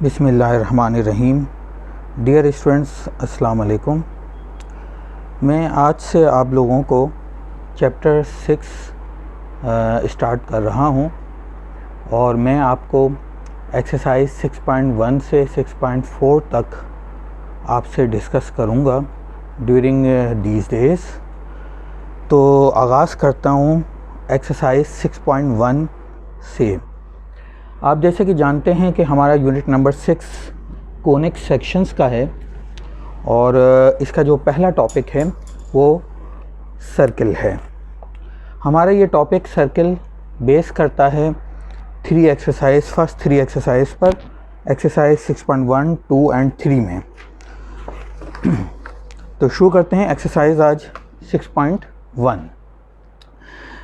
बिस्मिल्लाहिर्रहमानिर्रहीम। Dear students, अस्सलाम वालेकुम। मैं आज से आप लोगों को चैप्टर 6 स्टार्ट कर रहा हूं और मैं आपको एक्सरसाइज 6.1 से 6.4 तक आपसे डिस्कस करूंगा ड्यूरिंग दीज डेज़। तो आगाज़ करता हूं एक्सरसाइज 6.1 से। आप जैसे कि जानते हैं कि हमारा यूनिट नंबर 6 कोनिक सेक्शंस का है और इसका जो पहला टॉपिक है वो सर्किल है। हमारा ये टॉपिक सर्किल बेस करता है फर्स्ट थ्री एक्सरसाइज पर, एक्सरसाइज 6.1, 2 एंड 3 में। तो शुरू करते हैं एक्सरसाइज आज 6.1।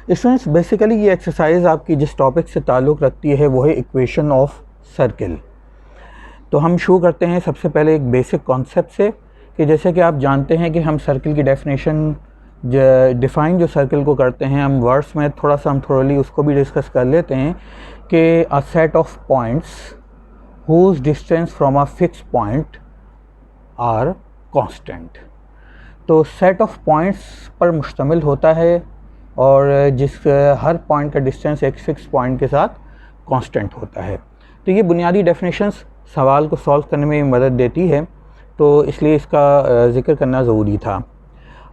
स्टूडेंट्स, बेसिकली ये एक्सरसाइज आपकी जिस टॉपिक से ताल्लुक़ रखती है वो है इक्वेशन ऑफ सर्किल। तो हम शुरू करते हैं सबसे पहले एक बेसिक कॉन्सेप्ट से कि जैसे कि आप जानते हैं कि हम सर्किल की डेफिनेशन डिफ़ाइन जो सर्किल को करते हैं हम वर्ड्स में, थोड़ा सा हम थोरली उसको भी डिस्कस कर लेते हैं कि a set of points whose distance from a fix point are constant. तो सेट ऑफ पॉइंट्स पर मुश्तमिल होता है और जिस हर पॉइंट का डिस्टेंस एक फिक्स पॉइंट के साथ कांस्टेंट होता है। तो ये बुनियादी डेफिनेशंस सवाल को सॉल्व करने में मदद देती है, तो इसलिए इसका ज़िक्र करना ज़रूरी था।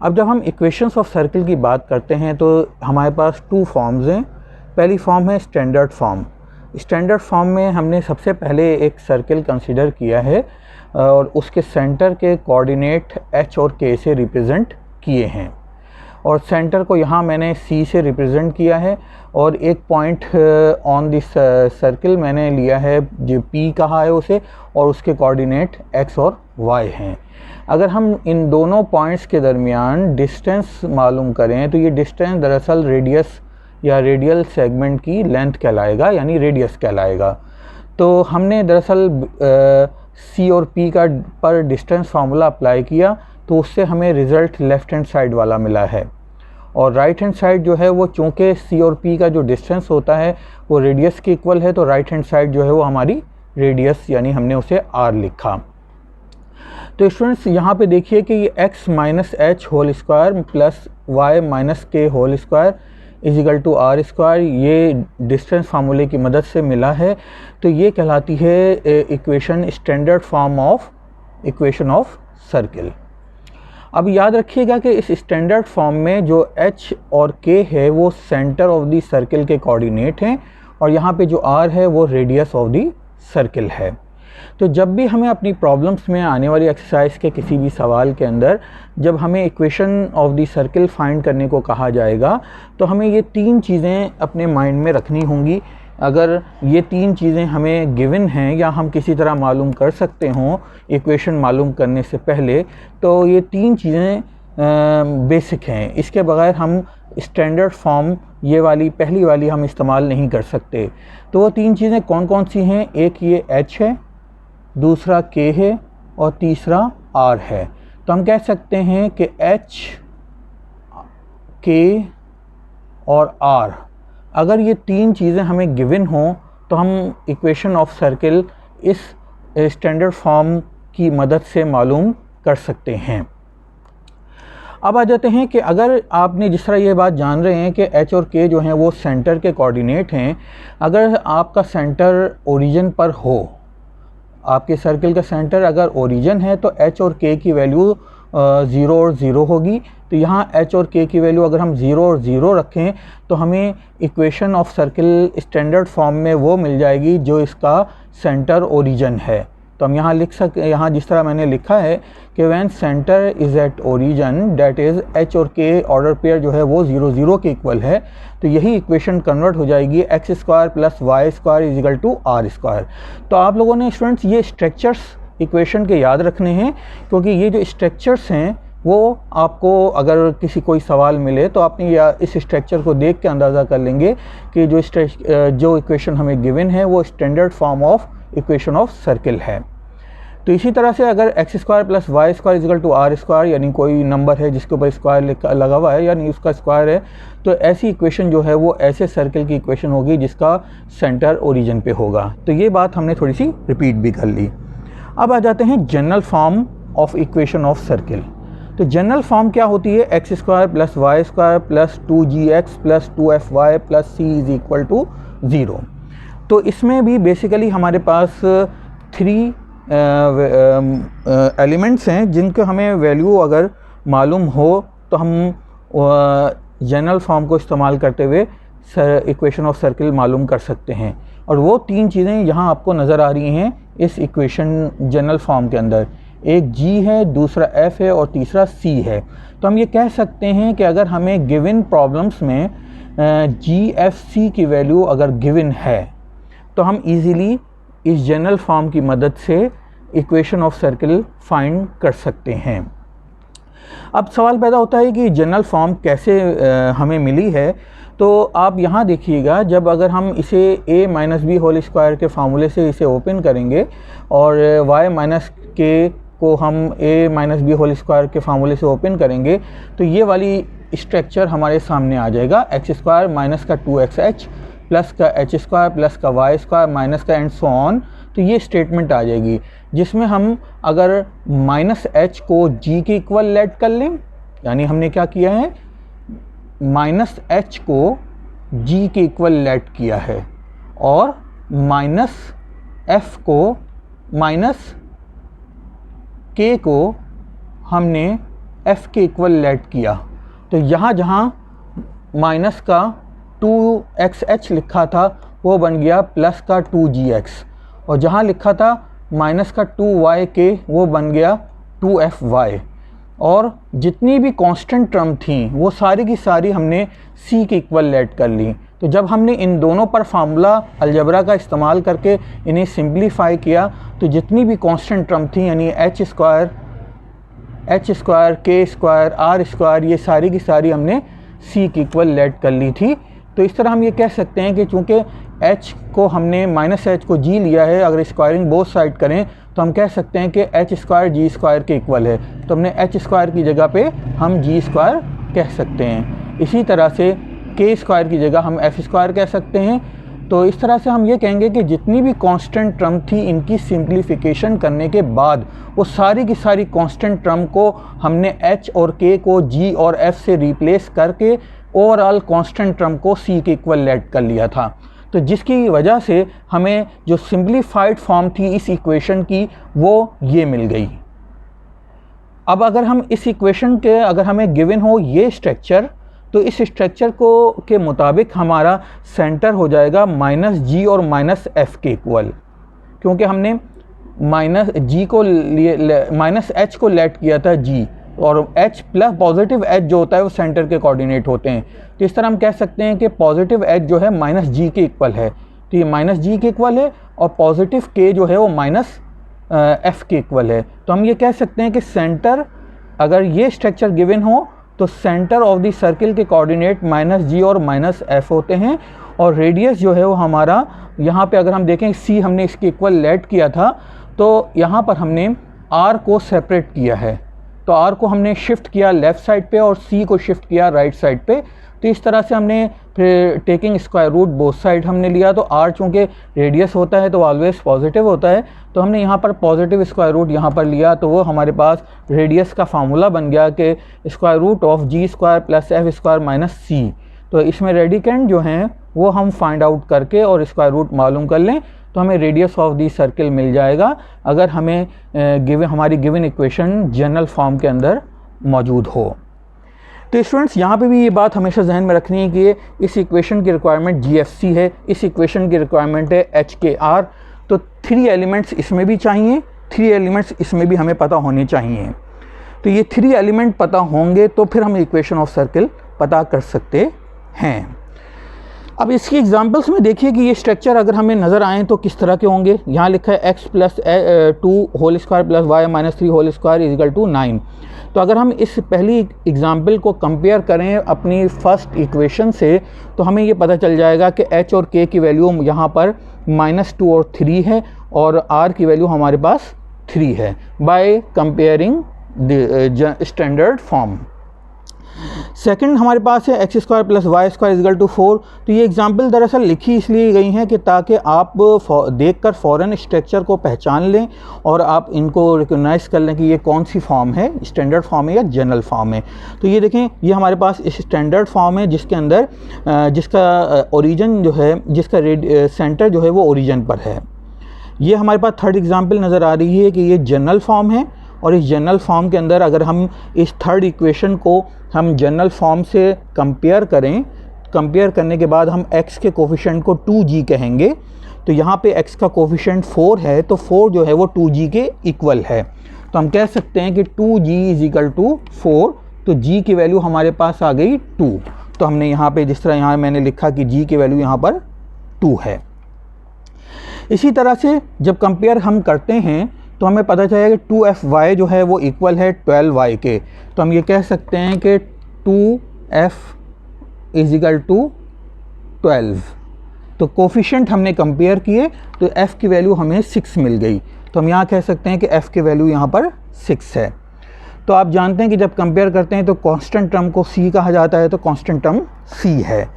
अब जब हम इक्वेशंस ऑफ सर्किल की बात करते हैं तो हमारे पास 2 फॉर्म्स हैं। पहली फॉर्म है स्टैंडर्ड फॉर्म। स्टैंडर्ड फॉर्म में हमने सबसे पहले एक सर्किल कंसिडर किया है और उसके सेंटर के कोऑर्डिनेट h और k से रिप्रेजेंट किए हैं और सेंटर को यहाँ मैंने C से रिप्रेजेंट किया है और एक पॉइंट ऑन दिस सर्किल मैंने लिया है जो P कहा है उसे, और उसके कोऑर्डिनेट x और y हैं। अगर हम इन दोनों पॉइंट्स के दरमियान डिस्टेंस मालूम करें तो ये डिस्टेंस दरअसल रेडियस या रेडियल सेगमेंट की लेंथ कहलाएगा, यानी रेडियस कहलाएगा। तो हमने दरअसल C और P का पर डिस्टेंस फार्मूला अप्लाई किया तो उससे हमें रिज़ल्ट लेफ़्ट हैंड साइड वाला मिला है और राइट हैंड साइड जो है वो चूँकि C और P का जो डिस्टेंस होता है वो रेडियस के इक्वल है, तो राइट हैंड साइड जो है वो हमारी रेडियस यानी हमने उसे R लिखा। तो स्टूडेंट्स यहाँ पे देखिए कि ये x minus H whole square plus Y minus के whole square equal to are square ये डिस्टेंस फार्मूले की मदद से मिला है। तो ये कहलाती है equation standard form of equation of circle. अब याद रखिएगा कि इस स्टैंडर्ड फॉर्म में जो h और k है वो सेंटर ऑफ द सर्किल के कोऑर्डिनेट हैं और यहाँ पे जो r है वो रेडियस ऑफ द सर्किल है। तो जब भी हमें अपनी प्रॉब्लम्स में आने वाली एक्सरसाइज के किसी भी सवाल के अंदर जब हमें equation of the circle find करने को कहा जाएगा तो हमें ये 3 चीज़ें अपने माइंड में रखनी होंगी। अगर ये 3 चीज़ें हमें गिवन हैं या हम किसी तरह मालूम कर सकते हों इक्वेशन मालूम करने से पहले, तो ये 3 चीज़ें बेसिक हैं। इसके बगैर हम स्टैंडर्ड फॉर्म ये वाली पहली वाली हम इस्तेमाल नहीं कर सकते। तो वो 3 चीज़ें कौन कौन सी हैं? एक ये h है, दूसरा k है और तीसरा r है। तो हम कह सकते हैं कि h, k और r अगर ये 3 चीज़ें हमें गिवन हों तो हम इक्वेशन ऑफ सर्किल इस स्टैंडर्ड फॉर्म की मदद से मालूम कर सकते हैं। अब आ जाते हैं कि अगर आपने जिस तरह ये बात जान रहे हैं कि h और k जो हैं वो सेंटर के कोऑर्डिनेट हैं, अगर आपका सेंटर ओरिजिन पर हो, आपके सर्किल का सेंटर अगर ओरिजिन है तो h और k की वैल्यू 0 और 0 होगी। तो यहाँ h और k की वैल्यू अगर हम 0 और 0 रखें तो हमें equation of circle standard form में वो मिल जाएगी जो इसका सेंटर ओरिजिन है। तो हम यहाँ लिख सकते, यहाँ जिस तरह मैंने लिखा है कि when centre is at origin that is h और k ऑर्डर पेयर जो है वो 0 0 के इक्वल है। तो यही इक्वेशन कन्वर्ट हो जाएगी x square plus Y square equal to are square. तो आप लोगों ने स्टूडेंट्स ये स्ट्रक्चर्स इक्वेशन के याद रखने हैं, क्योंकि ये जो स्ट्रक्चर्स हैं वो आपको अगर किसी कोई सवाल मिले तो आपने या इस स्ट्रक्चर को देख के अंदाज़ा कर लेंगे कि जो इक्वेशन हमें गिवन है वो standard form of equation of circle है। तो इसी तरह से अगर X square plus Y square equal to are square, यानी कोई नंबर है जिसके ऊपर स्क्वायर लगा हुआ है यानी उसका स्क्वायर है, तो ऐसी इक्वेशन जो है वो ऐसे सर्कल की इक्वेशन होगी जिसका सेंटर ओरिजिन पे होगा। तो ये बात हमने थोड़ी सी रिपीट भी कर ली। अब आ जाते हैं general form of equation of circle. तो जनरल फॉर्म क्या होती है? X square plus Y square plus 2gx plus 2fy plus c is equal to 0। तो इसमें भी बेसिकली हमारे पास 3 एलिमेंट्स हैं जिनके हमें वैल्यू अगर मालूम हो तो हम जनरल फॉर्म को इस्तेमाल करते हुए इक्वेशन ऑफ सर्किल मालूम कर सकते हैं। और वो 3 चीज़ें यहाँ आपको नज़र आ रही हैं इस इक्वेशन जनरल फॉर्म के अंदर। एक g है, दूसरा f है और तीसरा c है। तो हम ये कह सकते हैं कि अगर हमें गिवन प्रॉब्लम्स में g f c की वैल्यू अगर गिवन है तो हम इजीली इस जनरल फॉर्म की मदद से इक्वेशन ऑफ सर्किल फाइंड कर सकते हैं। अब सवाल पैदा होता है कि जनरल फॉर्म कैसे हमें मिली है। तो आप यहाँ देखिएगा, जब अगर हम इसे a minus B whole square के फार्मूले से इसे ओपन करेंगे और y माइनस के को हम a minus B whole square के फार्मूले से ओपन करेंगे तो ये वाली स्ट्रक्चर हमारे सामने आ जाएगा। एक्स स्क्वायर माइनस का 2xh प्लस का एच स्क्वायर प्लस का वाई स्क्वायर माइनस का एंड सो ऑन। तो ये स्टेटमेंट आ जाएगी जिसमें हम अगर माइनस एच को जी के इक्वल लेट कर लें, यानी हमने क्या किया है, माइनस एच को जी के इक्वल लेट किया है और माइनस एफ को माइनस के को हमने एफ के इक्वल लेट किया। तो यहाँ जहाँ माइनस का 2xh लिखा था वो बन गया प्लस का 2gx, और जहाँ लिखा था माइनस का 2yk वो बन गया 2fy, और जितनी भी कांस्टेंट टर्म थी वो सारी की सारी हमने c के इक्वल लेट कर ली। तो जब हमने इन दोनों पर फार्मूला अलजबरा का इस्तेमाल करके इन्हें सिंप्लीफाई किया तो जितनी भी कांस्टेंट टर्म थी यानी h square k square r square, ये सारी की सारी हमने c के इक्वल लेट कर ली थी। तो इस तरह हम ये कह सकते हैं कि चूँकि h को हमने माइनस एच को g लिया है, अगर स्क्वायरिंग बोथ साइड करें तो हम कह सकते हैं कि h स्क्वायर g स्क्वायर के इक्वल है। तो हमने h स्क्वायर की जगह पे हम g स्क्वायर कह सकते हैं। इसी तरह से k स्क्वायर की जगह हम f स्क्वायर कह सकते हैं। तो इस तरह से हम ये कहेंगे कि जितनी भी कांस्टेंट टर्म थी इनकी सिंप्लीफिकेशन करने के बाद वो सारी की सारी कांस्टेंट टर्म को हमने h और k को g और f से रिप्लेस करके ओवरऑल कांस्टेंट टर्म को c के इक्वल लेट कर लिया था। तो जिसकी वजह से हमें जो सिंप्लीफाइड फॉर्म थी इस इक्वेशन की वो ये मिल गई। अब अगर हम इस इक्वेशन के अगर हमें गिवन हो ये स्ट्रक्चर, तो इस स्ट्रक्चर को के मुताबिक हमारा सेंटर हो जाएगा माइनस जी और माइनस एफ के इक्वल, क्योंकि हमने माइनस जी को माइनस एच को लेट किया था जी, और h प्लस पॉजिटिव h जो होता है वो सेंटर के कोऑर्डिनेट होते हैं। तो इस तरह हम कह सकते हैं कि पॉजिटिव h जो है माइनस जी के इक्वल है, तो ये माइनस जी के इक्वल है, और पॉजिटिव k जो है वो माइनस f के इक्वल है। तो हम ये कह सकते हैं कि सेंटर, अगर ये स्ट्रक्चर गिवन हो तो सेंटर ऑफ द सर्किल के कोऑर्डिनेट माइनस जी और माइनस f होते हैं, और रेडियस जो है वो हमारा यहाँ पे अगर हम देखें c हमने इसके इक्वल लेट किया था, तो यहाँ पर हमने r को सेपरेट किया है। तो r को हमने शिफ्ट किया लेफ़्ट साइड पे और c को शिफ्ट किया राइट साइड पे। तो इस तरह से हमने फिर taking square root both side हमने लिया। तो r चूँकि रेडियस होता है तो ऑलवेज पॉजिटिव होता है, तो हमने यहाँ पर पॉजिटिव स्क्वायर रूट यहाँ पर लिया, तो वो हमारे पास रेडियस का फार्मूला बन गया कि square root of G square plus F square minus C. तो इसमें रेडिकेंड जो हैं वो हम फाइंड आउट करके और स्क्वायर रूट मालूम कर लें तो हमें रेडियस ऑफ दी सर्किल मिल जाएगा, अगर हमें हमारी गिवन इक्वेशन जनरल फॉर्म के अंदर मौजूद हो। तो स्टूडेंट्स यहाँ पे भी ये बात हमेशा जहन में रखनी है कि इस इक्वेशन की रिक्वायरमेंट GFC है, इस इक्वेशन की रिक्वायरमेंट है HKR। तो 3 एलिमेंट्स इसमें भी चाहिए, 3 एलिमेंट्स इसमें भी हमें पता होने चाहिए। तो ये 3 एलिमेंट पता होंगे तो फिर हम इक्वेशन ऑफ सर्किल पता कर सकते हैं। अब इसकी एग्जांपल्स में देखिए कि ये स्ट्रक्चर अगर हमें नज़र आएँ तो किस तरह के होंगे। यहाँ लिखा है x plus 2 whole square plus y minus 3 whole square is equal to 9। तो अगर हम इस पहली एग्जांपल को कंपेयर करें अपनी फर्स्ट इक्वेशन से तो हमें ये पता चल जाएगा कि h और k की वैल्यू यहाँ पर -2 और 3 है और r की वैल्यू हमारे पास 3 है by comparing the standard form. Second हमारे पास है X square plus Y square equal to 4। तो ये एग्जांपल दरअसल लिखी इसलिए गई हैं कि ताकि आप देखकर फ़ौरन स्ट्रक्चर को पहचान लें और आप इनको रिकॉग्नाइज कर लें कि ये कौन सी फॉर्म है, स्टैंडर्ड फॉर्म है या जनरल फॉर्म है। तो ये देखें, ये हमारे पास स्टैंडर्ड फॉर्म है जिसके अंदर जिसका ओरिजिन जो है, जिसका सेंटर जो है वो ओरिजिन पर है। ये हमारे पास थर्ड एग्जाम्पल नज़र आ रही है कि ये जनरल फॉर्म है, और इस जनरल फॉर्म के अंदर अगर हम इस थर्ड इक्वेशन को हम जनरल फॉर्म से कंपेयर करें, कंपेयर करने के बाद हम x के कोफिशिएंट को 2g कहेंगे। तो यहाँ पे x का कोफिशिएंट 4 है, तो 4 जो है वो 2g के इक्वल है। तो हम कह सकते हैं कि 2g इज इक्वल टू 4। तो g की वैल्यू हमारे पास आ गई 2। तो हमने यहाँ पे जिस तरह यहाँ मैंने लिखा कि g की वैल्यू यहाँ पर 2 है। इसी तरह से जब कंपेयर हम करते हैं तो हमें पता चलेगा कि 2f(y) जो है वो इक्वल है 12y के। तो हम ये कह सकते हैं कि 2f इज इक्वल टू 12। तो कोफिशिएंट हमने कंपेयर किए तो f की वैल्यू हमें 6 मिल गई। तो हम यहाँ कह सकते हैं कि f की वैल्यू यहाँ पर 6 है। तो आप जानते हैं कि जब कंपेयर करते हैं तो कांस्टेंट टर्म को c कहा जाता है, तो कांस्टेंट टर्म c है।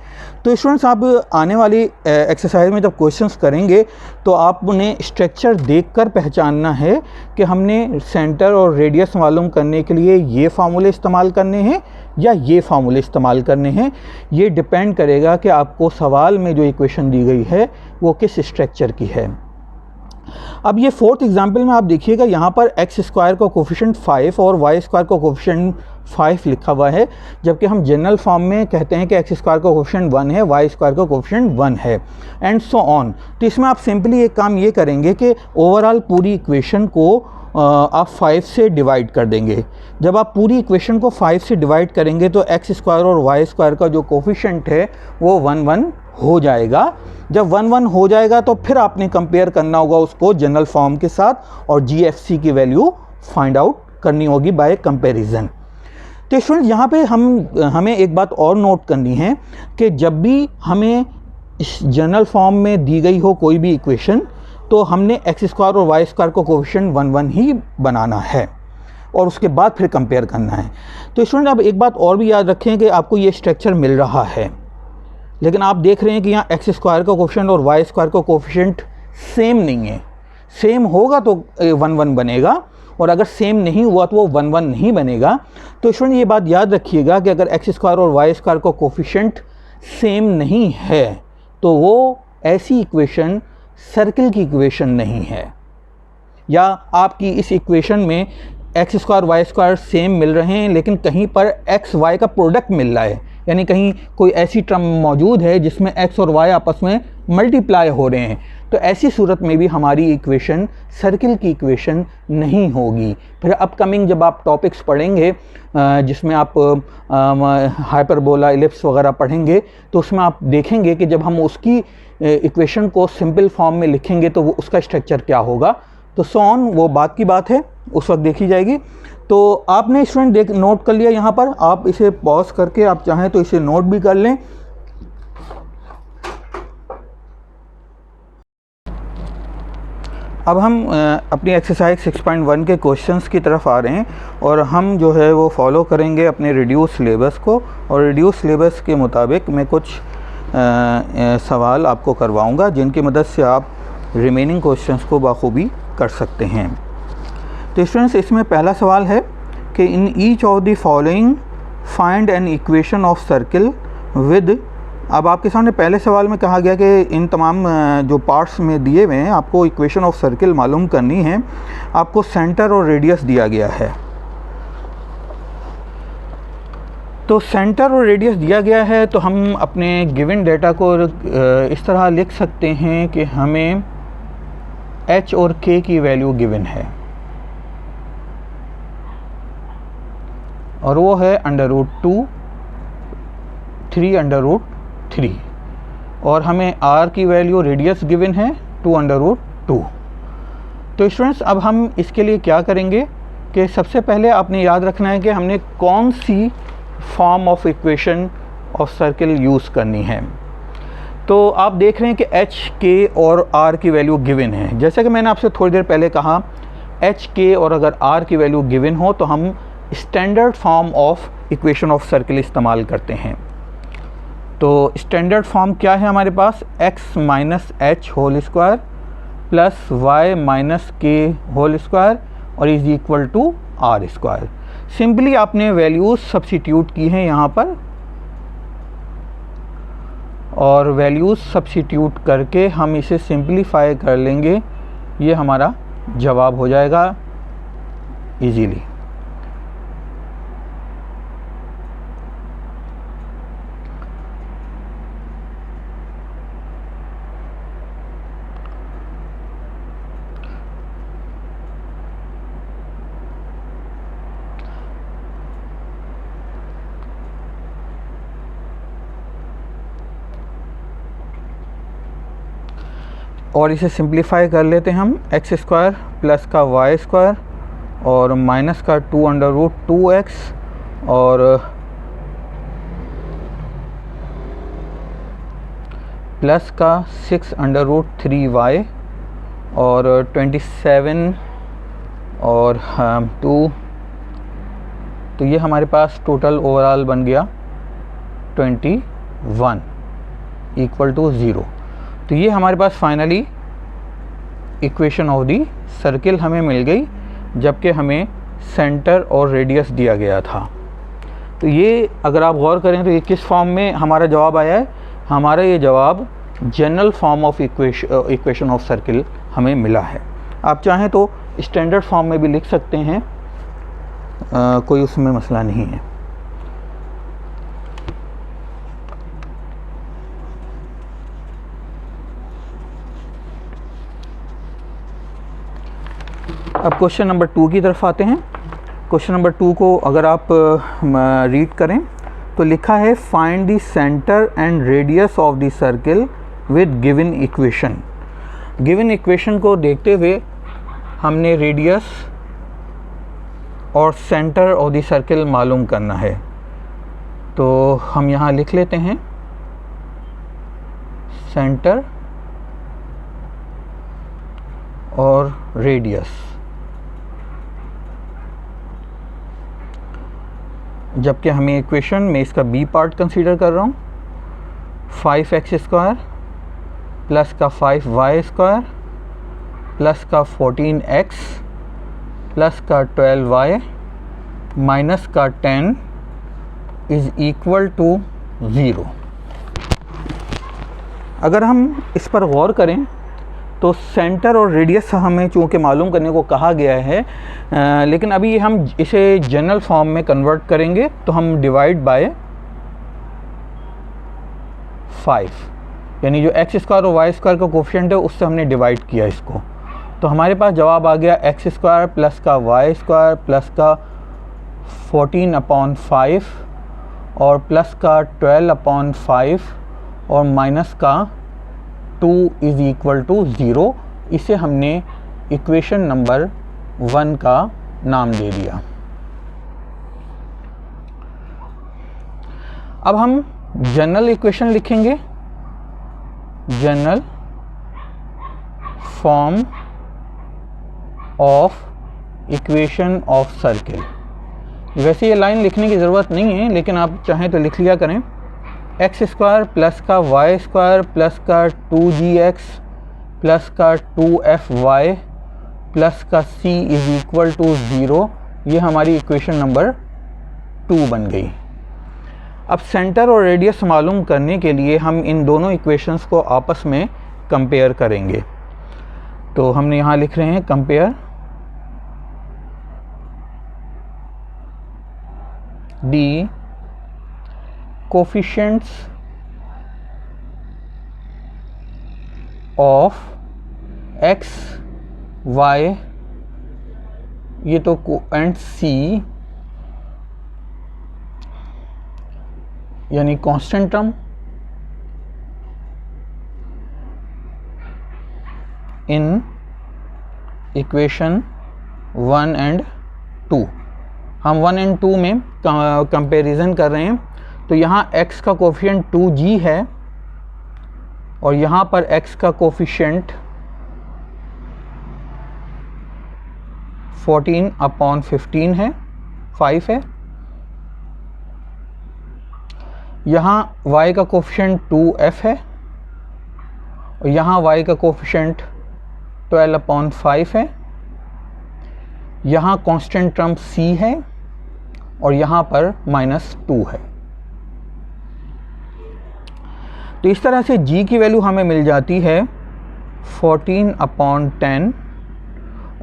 तो स्टूडेंट्स, आप आने वाली एक्सरसाइज में जब क्वेश्चंस करेंगे तो आपने स्ट्रक्चर देखकर पहचानना है कि हमने सेंटर और रेडियस मालूम करने के लिए ये फार्मूले इस्तेमाल करने हैं या ये फार्मूले इस्तेमाल करने हैं। ये डिपेंड करेगा कि आपको सवाल में जो इक्वेशन दी गई है वो किस स्ट्रक्चर की है। अब ये फोर्थ एग्जाम्पल में आप देखिएगा, यहाँ पर एक्स स्क्वायर का कोफिशिएंट 5 और वाई स्क्वायर का कोफिशिएंट 5 लिखा हुआ है, जबकि हम जनरल फॉर्म में कहते हैं कि एक्स स्क्वायर का कोफिशिएंट 1 है, वाई स्क्वायर का कोफिशिएंट 1 है, एंड सो ऑन। तो इसमें आप सिंपली एक काम ये करेंगे कि ओवरऑल पूरी इक्वेशन को आप 5 से डिवाइड कर देंगे। जब आप पूरी इक्वेशन को 5 से डिवाइड करेंगे तो एक्स स्क्वायर और वाई स्क्वायर का जो कोफिशिएंट है वो 1 1 हो जाएगा। जब 1 1 हो जाएगा तो फिर आपने कंपेयर करना होगा उसको जनरल फॉर्म के साथ और GFC की वैल्यू फाइंड आउट करनी होगी बाय कंपैरिजन। तो स्टूडेंट, यहाँ पे हमें एक बात और नोट करनी है कि जब भी हमें इस जनरल फॉर्म में दी गई हो कोई भी इक्वेशन तो हमने एक्स स्क्वायर और वाई स्क्वायर को कोफिशिएंट 1 1 ही बनाना है और उसके बाद फिर कंपेयर करना है। तो स्टूडेंट, आप एक बात और भी याद रखें कि आपको ये स्ट्रक्चर मिल रहा है, लेकिन आप देख रहे हैं कि यहाँ एक्स स्क्वायर का कोफिशिएंट और वाई स्क्वायर का कोफिशिएंट सेम नहीं है। सेम होगा तो 1 1 बनेगा, और अगर सेम नहीं हुआ तो वो 1 1 नहीं बनेगा। तो स्टूडेंट, ये बात याद रखिएगा कि अगर एक्स स्क्वायर और वाई स्क्वायर का कोफिशिएंट सेम नहीं है तो वो ऐसी इक्वेशन सर्किल की इक्वेशन नहीं है, या आपकी इस इक्वेशन में X square Y square same मिल रहे हैं लेकिन कहीं पर एक्स वाई का प्रोडक्ट मिल रहा है, यानी कहीं कोई ऐसी टर्म मौजूद है जिसमें एक्स और वाई आपस में मल्टीप्लाई हो रहे हैं। तो ऐसी सूरत में भी हमारी इक्वेशन सर्किल की इक्वेशन नहीं होगी। फिर अपकमिंग जब आप टॉपिक्स पढ़ेंगे जिसमें आप हाइपरबोला, इलिप्स वगैरह पढ़ेंगे तो उसमें आप देखेंगे कि जब हम उसकी इक्वेशन को सिंपल फॉर्म में लिखेंगे तो वो उसका स्ट्रक्चर क्या होगा। तो सो ऑन, वो बात की बात है, उस वक्त देखी जाएगी। तो आपने स्टूडेंट नोट कर लिया, यहाँ पर आप इसे पॉज करके आप चाहें तो इसे नोट भी कर लें। अब हम अपनी एक्सरसाइज 6.1 के क्वेश्चंस की तरफ आ रहे हैं और हम जो है वो फॉलो करेंगे अपने रिड्यूस सिलेबस को, और रिड्यूस सिलेबस के मुताबिक मैं कुछ सवाल आपको करवाऊंगा जिनकी मदद से आप रिमेनिंग क्वेश्चंस को बाखूबी कर सकते हैं। तो स्टूडेंट्स, इसमें पहला सवाल है कि in each of the following find N equation of circle with. अब आपके सामने पहले सवाल में कहा गया कि इन तमाम जो पार्ट्स में दिए हुए हैं आपको इक्वेशन ऑफ सर्किल मालूम करनी है। आपको सेंटर और रेडियस दिया गया है। तो सेंटर और रेडियस दिया गया है तो हम अपने गिवन डेटा को इस तरह लिख सकते हैं कि हमें h और k की वैल्यू गिवन है और वो है √2, 3√3, और हमें r की वैल्यू रेडियस गिवन है 2√2। तो स्टूडेंट्स, अब हम इसके लिए क्या करेंगे कि सबसे पहले आपने याद रखना है कि हमने कौन सी form of equation of circle use करनी है। तो आप देख रहे हैं कि h, k और r की वैल्यू गिवन है। जैसे कि मैंने आपसे थोड़ी देर पहले कहा, एच के और अगर आर की वैल्यू गिवन हो तो हम standard form of equation of circle इस्तेमाल करते हैं। तो स्टैंडर्ड फॉर्म क्या है हमारे पास, x minus H whole square plus Y minus के होल स्क्वायर और is equal to are square. Simply आपने वैल्यूज सब्स्टिट्यूट की हैं यहाँ पर और वैल्यूज सब्स्टिट्यूट करके हम इसे सिंपलीफाई कर लेंगे, ये हमारा जवाब हो जाएगा इजीली। और इसे सिंप्लीफाई कर लेते हैं हम, एक्स स्क्वायर प्लस का वाई स्क्वायर और माइनस का 2√2x और प्लस का 6√3y और 27 और 2, तो ये हमारे पास टोटल ओवरऑल बन गया 21 इक्वल टू 0। तो ये हमारे पास finally equation of the circle हमें मिल गई, जबकि हमें सेंटर और रेडियस दिया गया था। तो ये अगर आप गौर करें तो ये किस फॉर्म में हमारा जवाब आया है, हमारा ये जवाब general form of equation of circle हमें मिला है। आप चाहें तो स्टैंडर्ड फॉर्म में भी लिख सकते हैं, कोई उसमें मसला नहीं है। अब क्वेश्चन नंबर 2 की तरफ आते हैं। क्वेश्चन नंबर 2 को अगर आप रीड करें तो लिखा है find the centre and radius of the circle with given equation. Given equation को देखते हुए हमने रेडियस और सेंटर ऑफ द सर्किल मालूम करना है। तो हम यहाँ लिख लेते हैं सेंटर और रेडियस, जबकि हमें इक्वेशन में इसका बी पार्ट कंसीडर कर रहा हूँ, 5x स्क्वायर प्लस का 5y स्क्वायर प्लस का 14x प्लस का 12y माइनस का 10 इज़ इक्वल टू 0। अगर हम इस पर गौर करें तो सेंटर और रेडियस हमें चूँकि मालूम करने को कहा गया है, लेकिन अभी हम इसे जनरल फॉर्म में कन्वर्ट करेंगे तो हम डिवाइड बाय 5, यानी जो एक्स स्क्वायर और वाई स्क्वायर का कोफिशिएंट है उससे हमने डिवाइड किया इसको। तो हमारे पास जवाब आ गया एक्स स्क्वायर प्लस का वाई स्क्वायर प्लस का 14/5 और प्लस का 12/5 और माइनस का 2 इज़ इक्वल टू 0। इसे हमने इक्वेशन नंबर 1 का नाम दे दिया। अब हम जनरल इक्वेशन लिखेंगे, general form of equation of circle. वैसे ये लाइन लिखने की ज़रूरत नहीं है, लेकिन आप चाहें तो लिख लिया करें, एक्स स्क्वायर प्लस का वाई स्क्वायर प्लस का 2gx प्लस का 2fy प्लस का c इज़ इक्वल टू 0। ये हमारी इक्वेशन नंबर 2 बन गई। अब सेंटर और रेडियस मालूम करने के लिए हम इन दोनों इक्वेशंस को आपस में कंपेयर करेंगे। तो हमने यहाँ लिख रहे हैं compare the coefficients of x, y, ये तो एंड c यानी constant term in equation 1 and 2। हम 1 एंड 2 में कंपैरिजन कर रहे हैं। तो यहाँ x का कोफिशिएंट 2g है और यहाँ पर x का कोफिशिएंट 14/15 है, 5 है। यहाँ y का कोफिशिएंट 2f है और यहाँ y का कोफिशिएंट 12/5 है। यहाँ कांस्टेंट टर्म c है और यहाँ पर -2 है। तो इस तरह से g की वैल्यू हमें मिल जाती है 14/10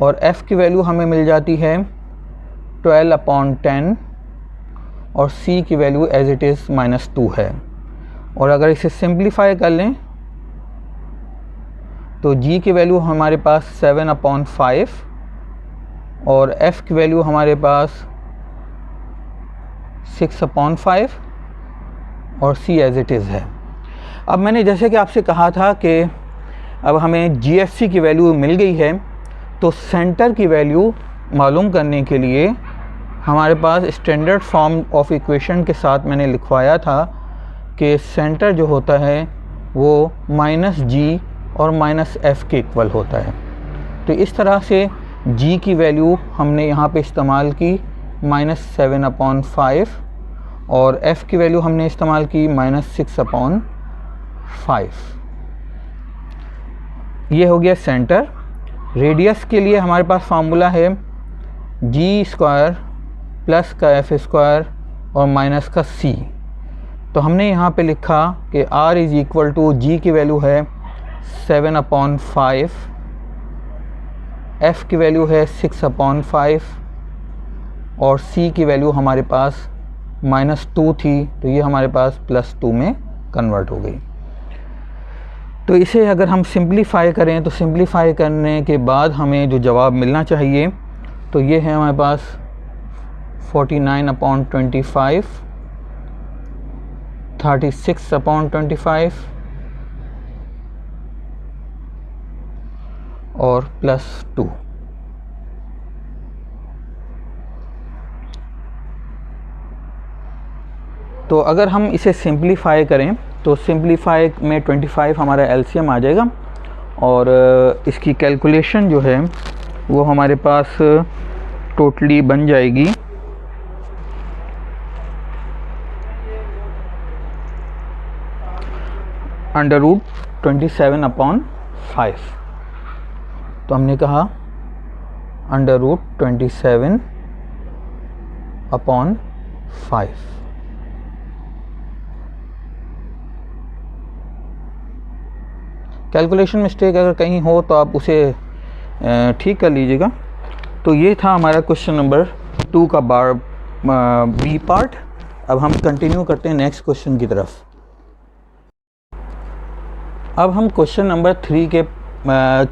और f की वैल्यू हमें मिल जाती है 12/10 और c की वैल्यू एज इट इज़ -2 है। और अगर इसे सिंप्लीफाई कर लें तो g की वैल्यू हमारे पास 7/5 और f की वैल्यू हमारे पास 6/5 और c एज इट इज़ है। अब मैंने जैसे कि आपसे कहा था कि अब हमें GFC की वैल्यू मिल गई है, तो सेंटर की वैल्यू मालूम करने के लिए हमारे पास स्टैंडर्ड फॉर्म ऑफ इक्वेशन के साथ मैंने लिखवाया था कि सेंटर जो होता है वो -g और -f के इक्वल होता है। तो इस तरह से g की वैल्यू हमने यहाँ पे इस्तेमाल की -7/5 और f की वैल्यू हमने इस्तेमाल की -6/5। ये हो गया सेंटर। रेडियस के लिए हमारे पास फार्मूला है g² प्लस का f² और माइनस का c। तो हमने यहाँ पे लिखा कि r is equal to g की वैल्यू है 7/5, f की वैल्यू है 6/5 और c की वैल्यू हमारे पास -2 थी, तो ये हमारे पास +2 में कन्वर्ट हो गई। तो इसे अगर हम सिंप्लीफाई करें तो सिंप्लीफाई करने के बाद हमें जो जवाब मिलना चाहिए तो ये है हमारे पास 49/25, 36/25 और +2। तो अगर हम इसे सिंप्लीफाई करें तो सिंप्लीफाई में 25 हमारा एलसीएम आ जाएगा और इसकी कैलकुलेशन जो है वो हमारे पास टोटली बन जाएगी √27/5। तो हमने कहा √27/5। कैलकुलेशन मिस्टेक अगर कहीं हो तो आप उसे ठीक कर लीजिएगा। तो ये था हमारा क्वेश्चन नंबर 2 का बी पार्ट। अब हम कंटिन्यू करते हैं नेक्स्ट क्वेश्चन की तरफ। अब हम क्वेश्चन नंबर 3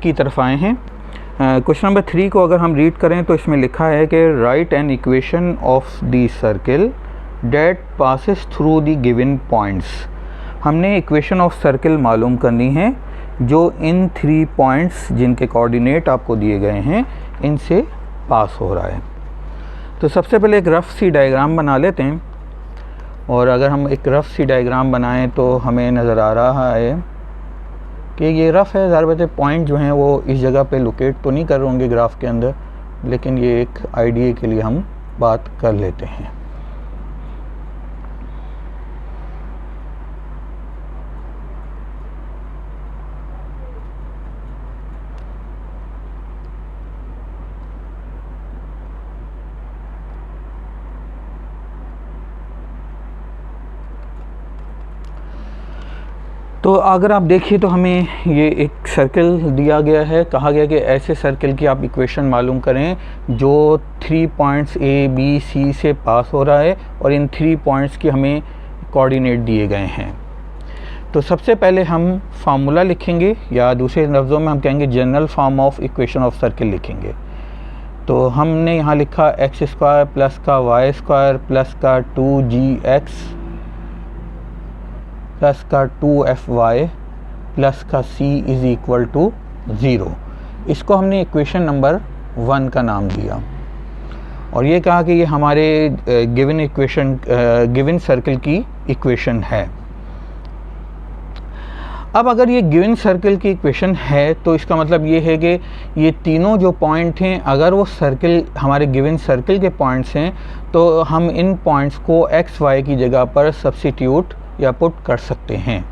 की तरफ आए हैं। क्वेश्चन नंबर 3 को अगर हम रीड करें तो इसमें लिखा है कि write an equation of the circle that passes through the given points. हमने इक्वेशन ऑफ सर्किल मालूम करनी है जो इन 3 पॉइंट्स जिनके कोऑर्डिनेट आपको दिए गए हैं इनसे पास हो रहा है। तो सबसे पहले एक रफ़ सी डायग्राम बना लेते हैं और अगर हम एक रफ़ सी डायग्राम बनाएं तो हमें नज़र आ रहा है कि ये रफ़ है। ज़ाहिर बात है पॉइंट जो हैं वो इस जगह पे लोकेट तो नहीं कर होंगे ग्राफ के अंदर, लेकिन ये एक आइडिया के लिए हम बात कर लेते हैं। तो अगर आप देखिए तो हमें ये एक सर्कल दिया गया है, कहा गया कि ऐसे सर्कल की आप इक्वेशन मालूम करें जो 3 पॉइंट्स A, B, C से पास हो रहा है और इन 3 पॉइंट्स की हमें कोऑर्डिनेट दिए गए हैं। तो सबसे पहले हम फार्मूला लिखेंगे या दूसरे लफ्ज़ों में हम कहेंगे general form of equation of circle लिखेंगे। तो हमने यहाँ लिखा x² प्लस का y² प्लस का 2gx प्लस का 2fy प्लस का c इज़ इक्वल टू 0। इसको हमने इक्वेशन नंबर 1 का नाम दिया और ये कहा कि ये हमारे गिवन सर्कल की इक्वेशन है। अब अगर ये गिवन सर्कल की इक्वेशन है तो इसका मतलब ये है कि ये तीनों जो पॉइंट हैं, अगर वो सर्कल हमारे गिवन सर्कल के पॉइंट्स हैं तो हम इन पॉइंट्स को एक्स वाई की जगह पर सब्स्टिट्यूट या पुट कर सकते हैं।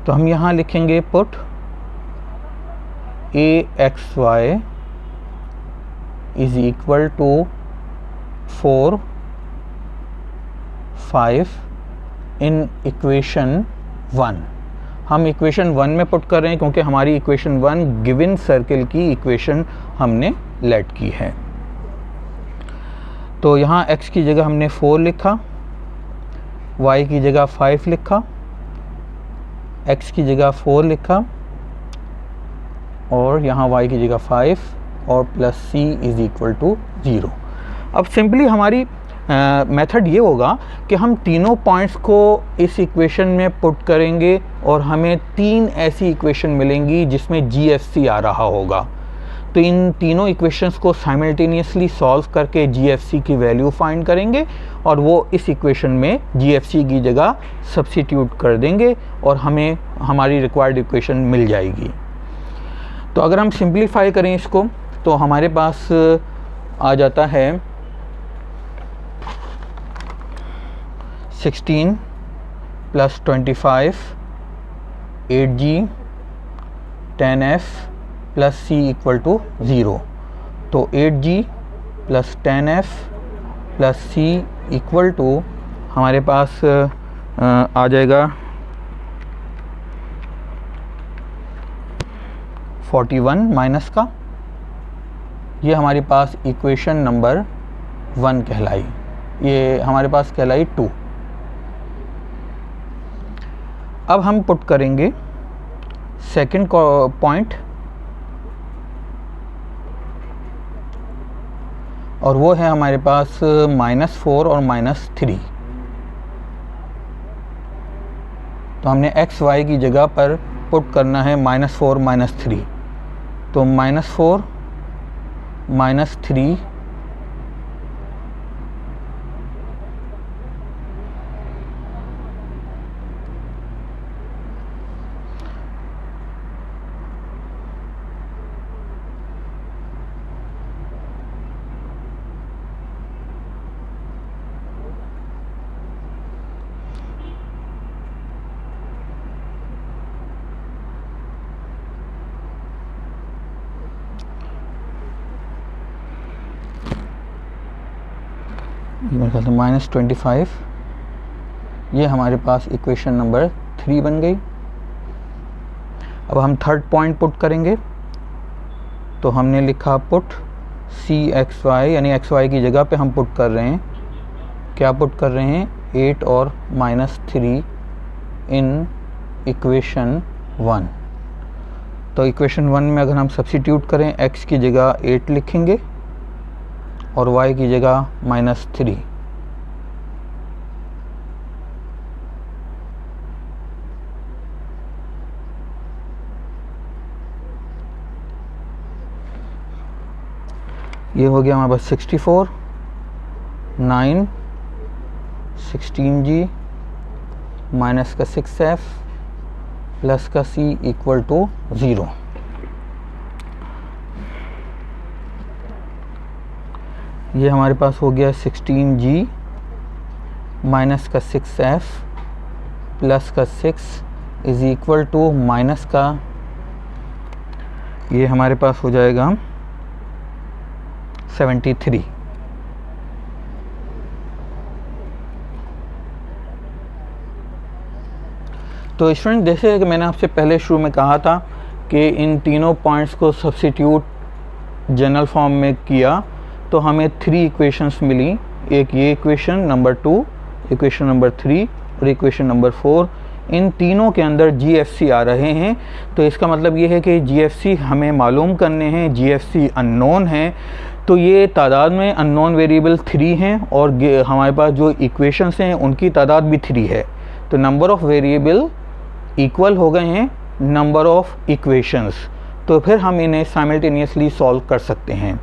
तो हम यहाँ लिखेंगे put a x y is equal to 4, 5 in equation 1। हम इक्वेशन 1 में पुट कर रहे हैं क्योंकि हमारी इक्वेशन 1 गिवन सर्कल की इक्वेशन हमने लेट की है। तो यहाँ x की जगह हमने 4 लिखा, y की जगह 5 लिखा, x की जगह 4 लिखा और यहाँ y की जगह 5 और plus c is equal to 0। अब सिंपली हमारी मेथड ये होगा कि हम तीनों पॉइंट्स को इस इक्वेशन में पुट करेंगे और हमें 3 ऐसी इक्वेशन मिलेंगी जिसमें GFC आ रहा होगा। तो इन तीनों इक्वेशंस को साइमल्टेनियसली सॉल्व करके GFC की वैल्यू फाइंड करेंगे और वो इस इक्वेशन में GFC की जगह सब्स्टिट्यूट कर देंगे और हमें हमारी रिक्वायर्ड इक्वेशन मिल जाएगी। तो अगर हम सिंप्लीफाई करें इसको तो हमारे पास आ जाता है 16 plus 25 8g 10f plus c equal to 0। तो 8g plus 10f plus c equal to हमारे पास आ जाएगा 41 माइनस का, ये हमारे पास इक्वेशन नंबर 1 कहलाई, ये हमारे पास कहलाई 2। अब हम पुट करेंगे सेकंड पॉइंट और वो है हमारे पास -4 और -3। तो हमने एक्स वाई की जगह पर पुट करना है -4 -3। तो -4 -3 मेरे ख्याल से -25, ये हमारे पास इक्वेशन नंबर 3 बन गई। अब हम थर्ड पॉइंट पुट करेंगे तो हमने लिखा पुट सी एक्स वाई, यानी एक्स वाई की जगह पे हम पुट कर रहे हैं, क्या पुट कर रहे हैं 8 और -3 इन इक्वेशन 1। तो इक्वेशन 1 में अगर हम सब्स्टिट्यूट करें x की जगह 8 लिखेंगे और y की जगह -3। ये हो गया हमारे पास 64 9 16g माइनस का 6f प्लस का c इक्वल टू 0। ये हमारे पास हो गया 16g माइनस का 6f प्लस का 6 इज इक्वल टू माइनस का, ये हमारे पास हो जाएगा 73। तो स्टूडेंट जैसे कि मैंने आपसे पहले शुरू में कहा था कि इन तीनों पॉइंट्स को सब्स्टिट्यूट जनरल फॉर्म में किया तो हमें 3 इक्वेशंस मिली। एक ये इक्वेशन नंबर 2, इक्वेशन नंबर 3 और इक्वेशन नंबर 4। इन तीनों के अंदर GFC आ रहे हैं। तो इसका मतलब ये है कि GFC हमें मालूम करने हैं, GFC अननोन है। तो ये तादाद में अननोन वेरिएबल 3 हैं और हमारे पास जो इक्वेशंस हैं उनकी तादाद भी 3 है। तो नंबर ऑफ़ वेरिएबल इक्वल हो गए हैं नंबर ऑफ़ इक्वेशंस, तो फिर हम इन्हें साइमल्टेनियसली सॉल्व कर सकते हैं।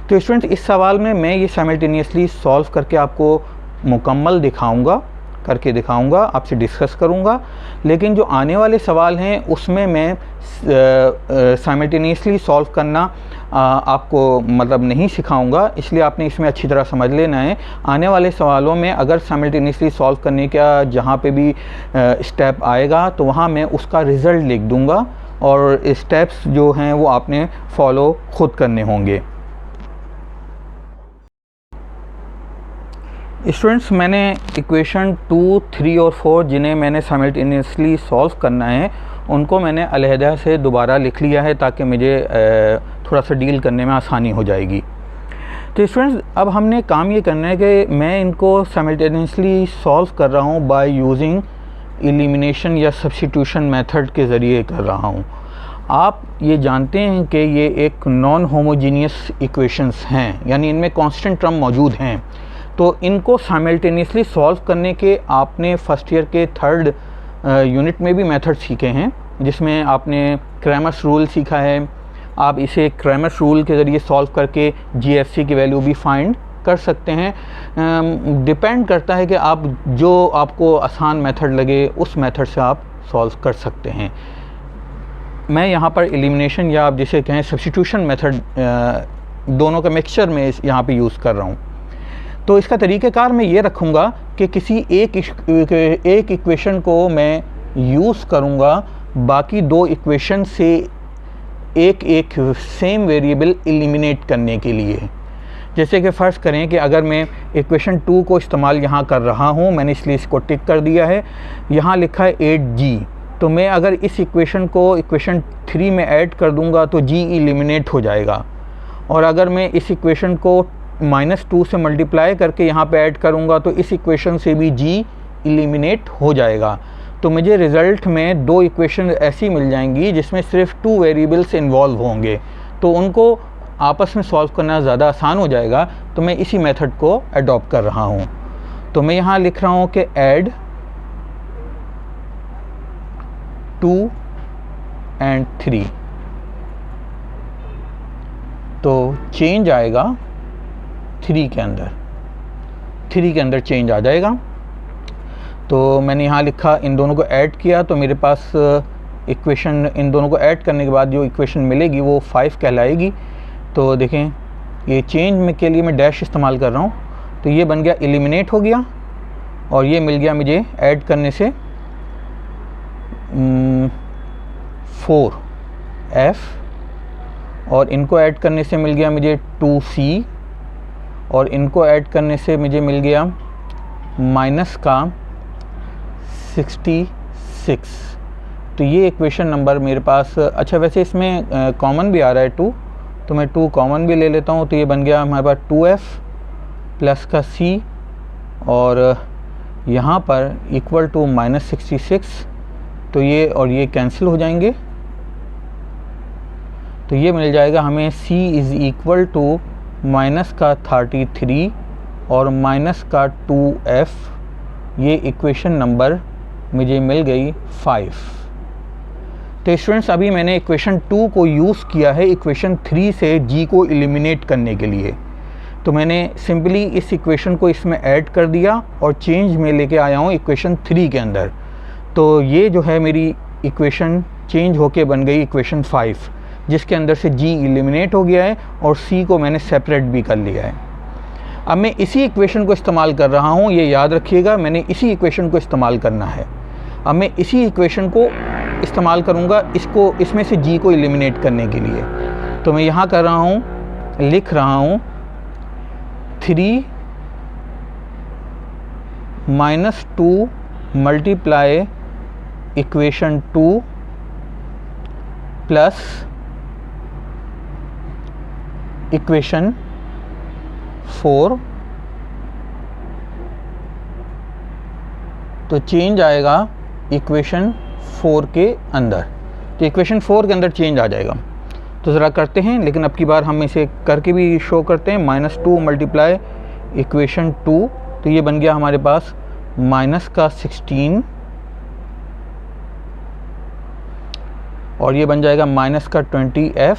तो स्टूडेंट्स इस सवाल में मैं ये साइमल्टेनियसली सॉल्व करके आपको मुकम्मल दिखाऊंगा करके दिखाऊंगा, आपसे डिस्कस करूंगा। लेकिन जो आने वाले सवाल हैं उसमें मैं साइमल्टेनियसली सॉल्व करना आपको मतलब नहीं सिखाऊंगा, इसलिए आपने इसमें अच्छी तरह समझ लेना है। आने वाले सवालों में अगर साइमल्टेनियसली सॉल्व करने का जहाँ पे भी स्टेप आएगा तो वहाँ मैं उसका रिज़ल्ट लिख दूंगा और स्टेप्स जो हैं वो आपने फॉलो खुद करने होंगे। स्टूडेंट्स, मैंने इक्वेशन 2, 3 और 4 जिन्हें मैंने साइमल्टेनियसली सॉल्व करना है उनको मैंने अलहदा से दोबारा लिख लिया है ताकि मुझे थोड़ा सा डील करने में आसानी हो जाएगी। तो स्टूडेंट्स, अब हमने काम ये करना है कि मैं इनको साइमल्टेनियसली सॉल्व कर रहा हूँ बाय यूजिंग एलिमिनेशन या सब्स्टिट्यूशन मेथड के ज़रिए कर रहा हूँ। आप ये जानते हैं कि ये एक नॉन होमोजीनियस इक्वेशंस हैं, यानी इनमें कांस्टेंट टर्म मौजूद हैं। तो इनको साइमल्टेनियसली सॉल्व करने के आपने फर्स्ट ईयर के 3rd यूनिट में भी मेथड सीखे हैं, जिसमें आपने क्रैमर्स रूल सीखा है। आप इसे क्रैमर्स रूल के ज़रिए सॉल्व करके जीएफसी की वैल्यू भी फाइंड कर सकते हैं। डिपेंड करता है कि आप जो आपको आसान मेथड लगे उस मेथड से आप सॉल्व कर सकते हैं। मैं यहाँ पर एलिमिनेशन या आप जिसे कहें सब्स्टिट्यूशन मेथड दोनों का मिक्सचर में यहाँ पे यूज़ कर रहा हूँ। तो इसका तरीक़ेकार मैं ये रखूँगा कि किसी एक इक्वेशन को मैं यूज़ करूँगा बाकी 2 इक्वेशन से एक सेम वेरिएबल एलिमिनेट करने के लिए। जैसे कि फ़र्ज़ करें कि अगर मैं इक्वेशन 2 को इस्तेमाल यहाँ कर रहा हूँ, मैंने इसलिए इसको टिक कर दिया है। यहाँ लिखा है 8g, तो मैं अगर इस इक्वेशन को इक्वेशन 3 में ऐड कर दूँगा तो g एलिमिनेट हो जाएगा। और अगर मैं इस इक्वेशन को -2 से मल्टीप्लाई करके यहाँ पे ऐड करूँगा तो इस इक्वेशन से भी g एलिमिनेट हो जाएगा। तो मुझे रिज़ल्ट में 2 इक्वेशन ऐसी मिल जाएंगी जिसमें सिर्फ 2 वेरिएबल्स इन्वॉल्व होंगे, तो उनको आपस में सॉल्व करना ज़्यादा आसान हो जाएगा। तो मैं इसी मेथड को अडॉप्ट कर रहा हूँ। तो मैं यहाँ लिख रहा हूँ कि ऐड 2 and 3, तो चेंज आएगा 3 के अंदर चेंज आ जाएगा। तो मैंने यहाँ लिखा, इन दोनों को ऐड किया तो मेरे पास इक्वेशन, इन दोनों को ऐड करने के बाद जो इक्वेशन मिलेगी वो 5 कहलाएगी। तो देखें, ये चेंज में के लिए मैं डैश इस्तेमाल कर रहा हूँ, तो ये बन गया एलिमिनेट हो गया और ये मिल गया मुझे ऐड करने से 4f, और इनको ऐड करने से मिल गया मुझे 2c, और इनको ऐड करने से मुझे मिल गया माइनस का 66। तो ये इक्वेशन नंबर मेरे पास, अच्छा वैसे इसमें कॉमन भी आ रहा है 2, तो मैं 2 कॉमन भी ले लेता हूँ। तो ये बन गया हमारे पास 2f प्लस का c, और यहाँ पर इक्वल टू -66, तो ये और ये कैंसिल हो जाएंगे। तो ये मिल जाएगा हमें c is equal to minus का 33 और माइनस का 2f। ये इक्वेशन नंबर मुझे मिल गई 5। तो स्टूडेंट्स, अभी मैंने इक्वेशन 2 को यूज़ किया है इक्वेशन 3 से g को एलिमिनेट करने के लिए। तो मैंने सिंपली इस इक्वेशन को इसमें ऐड कर दिया और चेंज में लेके आया हूँ इक्वेशन 3 के अंदर। तो ये जो है मेरी इक्वेशन चेंज होके बन गई इक्वेशन 5, जिसके अंदर से g एलिमिनेट हो गया है और c को मैंने सेपरेट भी कर लिया है। अब मैं इसी इक्वेशन को इस्तेमाल कर रहा हूँ, ये याद रखिएगा, मैंने इसी इक्वेशन को इस्तेमाल करना है। अब मैं इसी इक्वेशन को इस्तेमाल करूँगा इसको, इसमें से g को एलिमिनेट करने के लिए। तो मैं यहाँ कर रहा हूँ, लिख रहा हूँ 3 - 2 मल्टीप्लाई इक्वेशन 2 प्लस इक्वेशन 4, तो चेंज आएगा इक्वेशन 4 के अंदर। तो इक्वेशन 4 के अंदर चेंज आ जाएगा। तो ज़रा करते हैं, लेकिन अब की बार हम इसे करके भी शो करते हैं। -2 मल्टीप्लाई इक्वेशन 2, तो ये बन गया हमारे पास माइनस का 16, और ये बन जाएगा माइनस का 20f,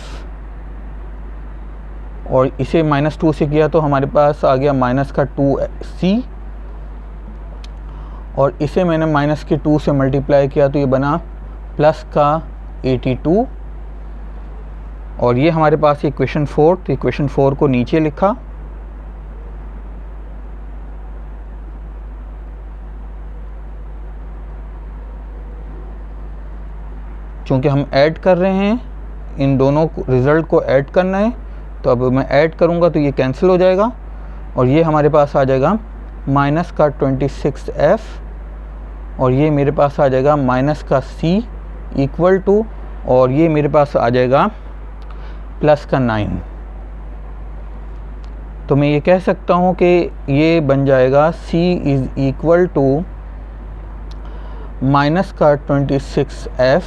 और इसे -2 से किया तो हमारे पास आ गया माइनस का 2c, और इसे मैंने माइनस के 2 से मल्टीप्लाई किया तो ये बना प्लस का 82, और ये हमारे पास इक्वेशन 4, तो इक्वेशन 4 को नीचे लिखा। चूँकि हम ऐड कर रहे हैं, इन दोनों रिज़ल्ट को ऐड करना है, तो अब मैं ऐड करूँगा तो ये कैंसिल हो जाएगा और ये हमारे पास आ जाएगा माइनस का 26f, और ये मेरे पास आ जाएगा माइनस का c इक्वल टू, और ये मेरे पास आ जाएगा प्लस का 9। तो मैं ये कह सकता हूँ कि ये बन जाएगा c is equal to minus का 26f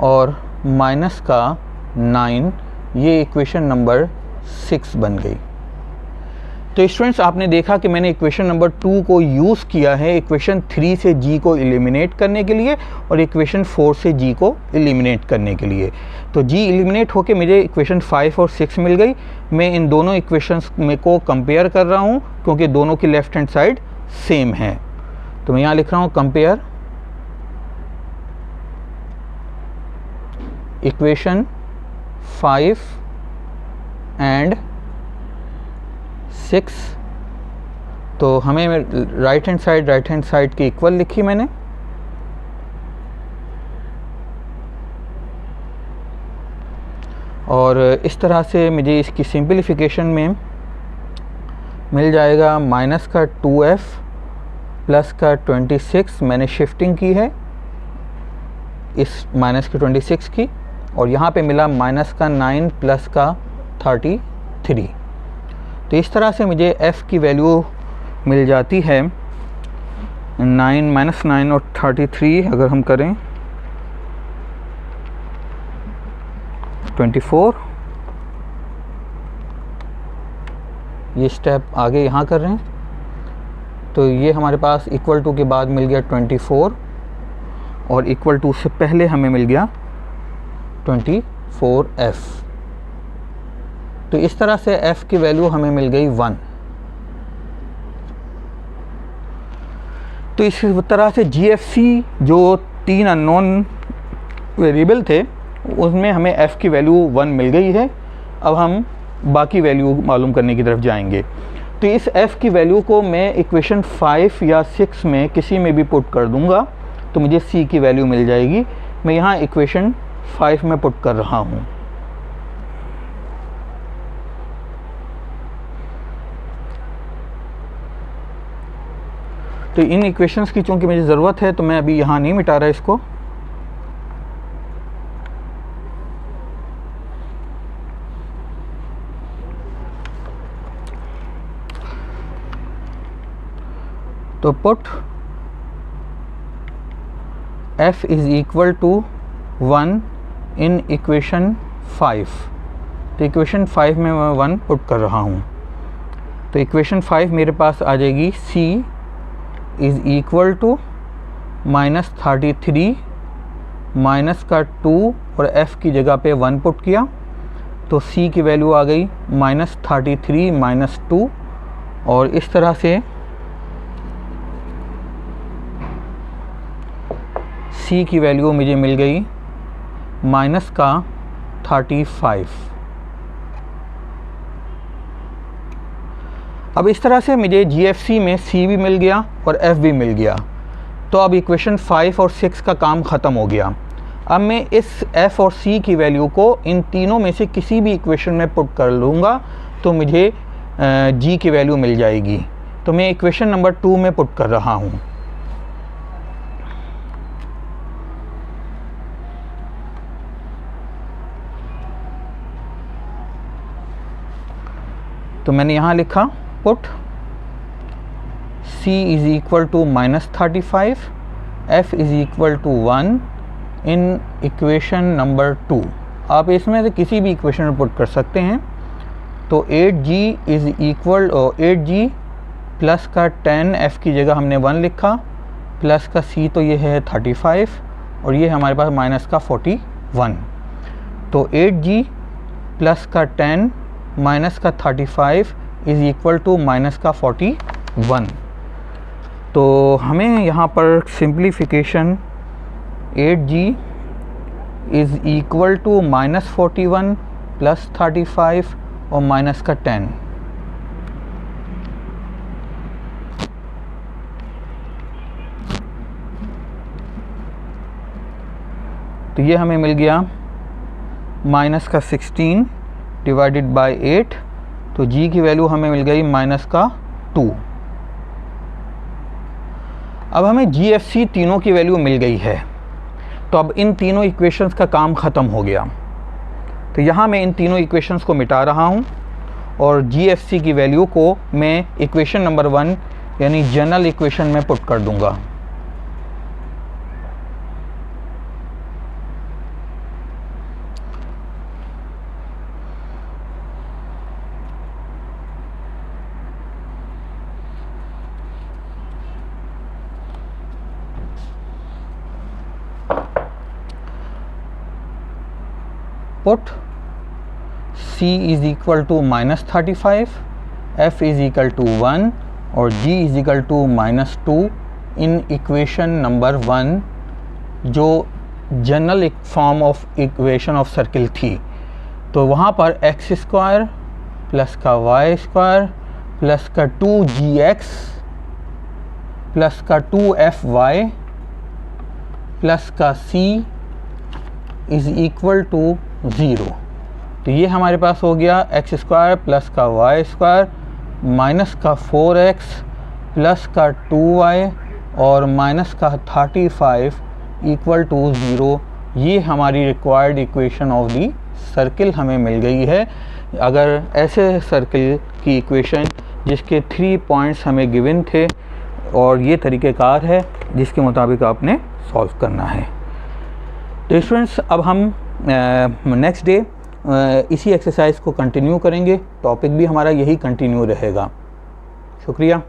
और माइनस का 9, ये इक्वेशन नंबर 6 बन गई। तो स्टूडेंट्स, आपने देखा कि मैंने इक्वेशन नंबर 2 को यूज़ किया है इक्वेशन 3 से g को एलिमिनेट करने के लिए और इक्वेशन 4 से g को एलिमिनेट करने के लिए। तो g एलिमिनेट होके मुझे इक्वेशन 5 और 6 मिल गई। मैं इन दोनों इक्वेशंस में को कंपेयर कर रहा हूँ क्योंकि दोनों की लेफ्ट हैंड साइड सेम है। तो मैं यहाँ लिख रहा हूँ कंपेयर इक्वेशन 5 एंड 6। तो हमें राइट हैंड साइड की इक्वल लिखी मैंने, और इस तरह से मुझे इसकी सिंपलीफिकेशन में मिल जाएगा माइनस का 2f प्लस का 26, मैंने शिफ्टिंग की है इस माइनस के 26 की, और यहाँ पे मिला माइनस का 9 प्लस का 33। तो इस तरह से मुझे f की वैल्यू मिल जाती है 9 माइनस 9 और 33 अगर हम करें 24। ये स्टेप आगे यहाँ कर रहे हैं, तो ये हमारे पास इक्वल टू के बाद मिल गया 24 और इक्वल टू से पहले हमें मिल गया 24f। तो इस तरह से f की वैल्यू हमें मिल गई 1। तो इस तरह से GFC जो 3 अननोन वेरिएबल थे उसमें हमें f की वैल्यू 1 मिल गई है। अब हम बाकी वैल्यू मालूम करने की तरफ जाएंगे। तो इस f की वैल्यू को मैं इक्वेशन 5 या 6 में किसी में भी पुट कर दूंगा तो मुझे c की वैल्यू मिल जाएगी। मैं यहाँ इक्वेशन 5 में पुट कर रहा हूँ। तो इन इक्वेशंस की चूंकि मुझे ज़रूरत है तो मैं अभी यहाँ नहीं मिटा रहा इसको। तो put f is equal to 1 in equation 5। तो इक्वेशन 5 में मैं 1 पुट कर रहा हूँ। तो इक्वेशन 5 मेरे पास आ जाएगी c is equal to minus 33 minus का 2 और f की जगह पे 1 पुट किया तो c की वैल्यू आ गई माइनस 33 माइनस 2, और इस तरह से c की वैल्यू मुझे मिल गई माइनस का 35। अब इस तरह से मुझे GFC में c भी मिल गया और f भी मिल गया। तो अब इक्वेशन 5 और 6 का काम ख़त्म हो गया। अब मैं इस f और c की वैल्यू को इन तीनों में से किसी भी इक्वेशन में पुट कर लूँगा तो मुझे g की वैल्यू मिल जाएगी। तो मैं इक्वेशन नंबर 2 में पुट कर रहा हूँ। तो मैंने यहाँ लिखा put c is equal to minus 35, f is equal to 1 in equation number 2। आप इसमें से किसी भी इक्वेशन में पुट कर सकते हैं। तो 8g is equal 8g plus का 10, f की जगह हमने 1 लिखा, प्लस का c तो ये है 35 और ये हमारे पास माइनस का 41। तो 8g प्लस का 10 माइनस का 35 इज़ इक्वल टू माइनस का 41। तो हमें यहाँ पर simplification 8g is equal to -41 plus 35 और माइनस का 10। तो ये हमें मिल गया माइनस का 16 डिवाइडेड बाय 8, तो g की वैल्यू हमें मिल गई माइनस का 2। अब हमें GFC तीनों की वैल्यू मिल गई है, तो अब इन तीनों इक्वेशंस का काम ख़त्म हो गया। तो यहाँ मैं इन तीनों इक्वेशंस को मिटा रहा हूँ और GFC की वैल्यू को मैं इक्वेशन नंबर 1 यानी जनरल इक्वेशन में पुट कर दूँगा। Put C is equal to -35, F is equal to 1 और G is equal to -2 in equation number 1 जो general form of equation of circle थी। तो वहाँ पर x² प्लस का y² प्लस का 2gx प्लस का 2fy प्लस का c इज़ इक्वल टू 0। तो ये हमारे पास हो गया x² प्लस का y² माइनस का 4x प्लस का 2y और माइनस का 35 इक्वल टू 0। ये हमारी required equation of the circle हमें मिल गई है। अगर ऐसे सर्किल की इक्वेशन जिसके 3 पॉइंट्स हमें गिवन थे और ये तरीक़ेकार है जिसके मुताबिक आपने सॉल्व करना है। तो स्टूडेंट्स अब हम नेक्स्ट डे इसी एक्सरसाइज को कंटिन्यू करेंगे। टॉपिक भी हमारा यही कंटिन्यू रहेगा। शुक्रिया।